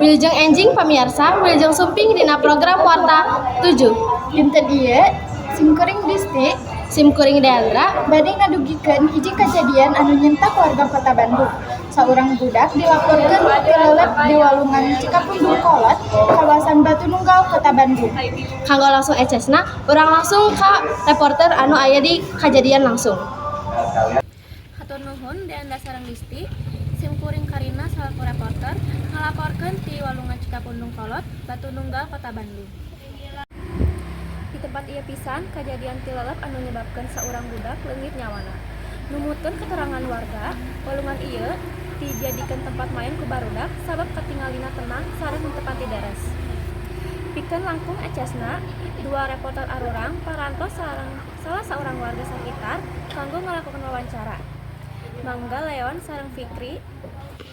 Wilujeng enjing pamirsa, wilujeng sumping dina program Warta 7. Dinten ieu simkuring Disti Simkuring Deandra bade ngadugikeun hiji kajadian anu nyentak warga Kota Bandung. Saurang budak dilaporkeun kelelep di walungan Cikapundung Kolot, kawasan Batu Nunggal, Kota Bandung. kanggo langsung ecesna, urang langsung ka reporter anu aya di kajadian langsung. Hatur nuhun Deanda sareng Disti, simkuring Karina salaku reporter ngalaporkeun ti walungan Cikapundung Kolot, Batu Nunggal, Kota Bandung. Di tempat ieu pisan kajadian tilelep anu nyebabkeun saurang budak leungit nyawana. Numutkeun keterangan warga, walungan ieu dijadikeun tempat main ku barudak sabab katingalina tenang sareng henteu pati deres. Pikeun langkung ecesna, dua reporter arurang parantos sareng salah saurang warga sekitar kanggo ngalakukeun wawancara. Mangga Leon sareng Fikri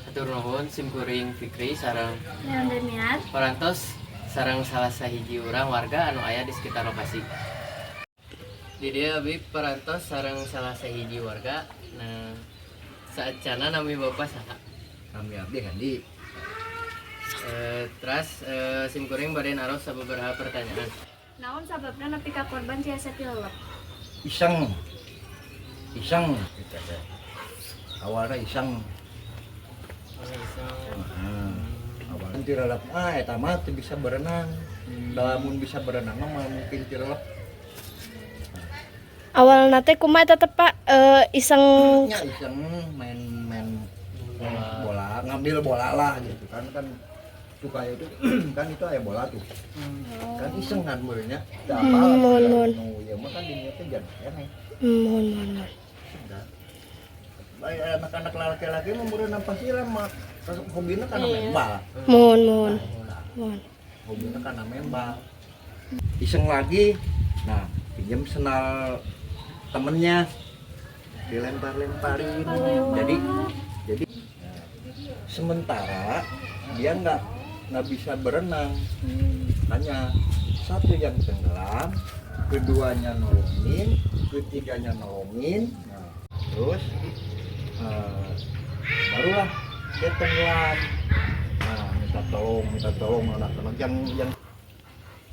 Hatur nuhun simkuring Fikri sareng Leon Demian parantos sareng salah sahiji urang warga anu aya di sekitar lokasi. Di dieu abdi parantos sareng salah sahiji warga. Nah, saencana nami Bapak saha? Kami abdi Handi. Terus simkuring bade naros sababaraha pertanyaan. naon sababna nepi ka korban tiasa tilelep? Iseng kita teh. Awalnya iseng. Awalnya tirelep eta mah teu bisa berenang. Lamun bisa berenang mah mungkin tirelep. Awalna teh kumaha eta teh Pak iseng Nya iseng main bola, ngambil bola lah gitu kan suka itu kan itu aya bola tuh. Kan iseng kan beurnya. Teu apal. Nu ieu mah kan dinya teh jan keneh. mohon. Baik anak-anak laki-laki mah berenang pasiran mah hobina kana main bal. Mohon. Hobina kana main bal. Iseng lagi. Nah, pinjam senal temennya dilempar-lemparin. Jadi sementara dia nggak bisa berenang. Hanya satu yang tenggelam, keduanya nolongin, ketiganya nolongin. Nah, terus barulah dia tenggelam. Nah, minta tolong anak-anak yang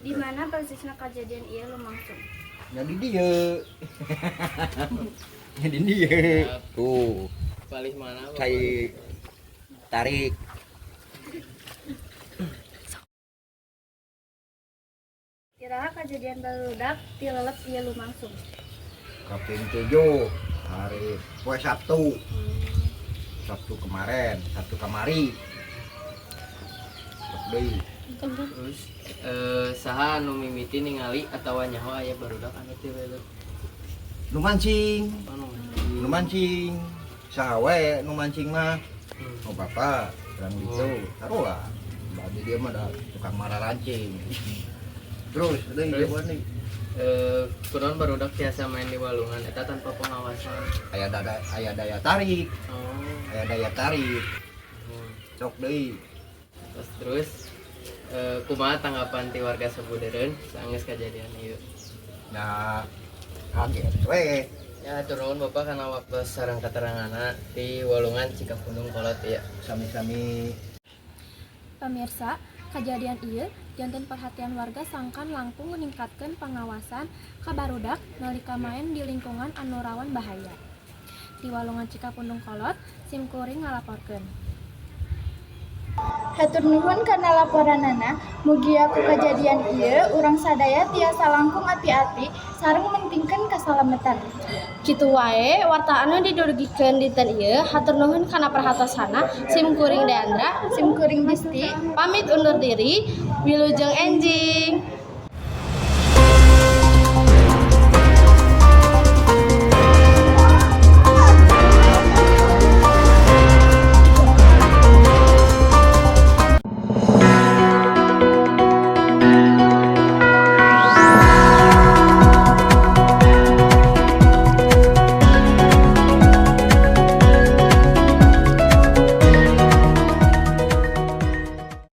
Di mana persisna kejadian ieu lumangsung? jadi dia jadi dia tuh Palih mana? Bapak? saya tarik Kiraha kejadian barudak tilelep ieu lumangsung. kaping 7 hari poe Sabtu kemarin Sabtu kamari deui. Terus saha anu mimiti ningali atawa nyaho aya barudak anu tilelep? Nu mancing Anu saha we nu mancing mah oh bapak bilang gitu taruhlah berarti dia mah dah tukang marah rancing terus deui dia nih kunaon barudak biasa main di walungan eta tanpa pengawasan. aya daya tarik cok deui. Terus kumaha tanggapan ti warga sabudeureun saenggeus kajadian ieu? Nah, kaget we. Ya turun Bapak kana waktu sareng keteranganna di walungan Cikapundung Kolot ya. Sami-sami Pamirsa, kejadian ieu janten perhatian warga sangkan langkung meningkatkan pengawasan ka barudak nalika main di lingkungan anu rawan bahaya. Di walungan Cikapundung Kolot, simkuring ngalaporkeun. Hatur nuhun kana laporanana. Mugi aku kajadian ieu urang sadaya tiasa langkung ati-ati sareng mentingkeun kasalamatan. Kitu wae warta anu didurugikeun dinten ieu. Hatur nuhun kana perhatosana. Simkuring Deandra Simkuring Disti pamit undur diri. Wilujeng enjing.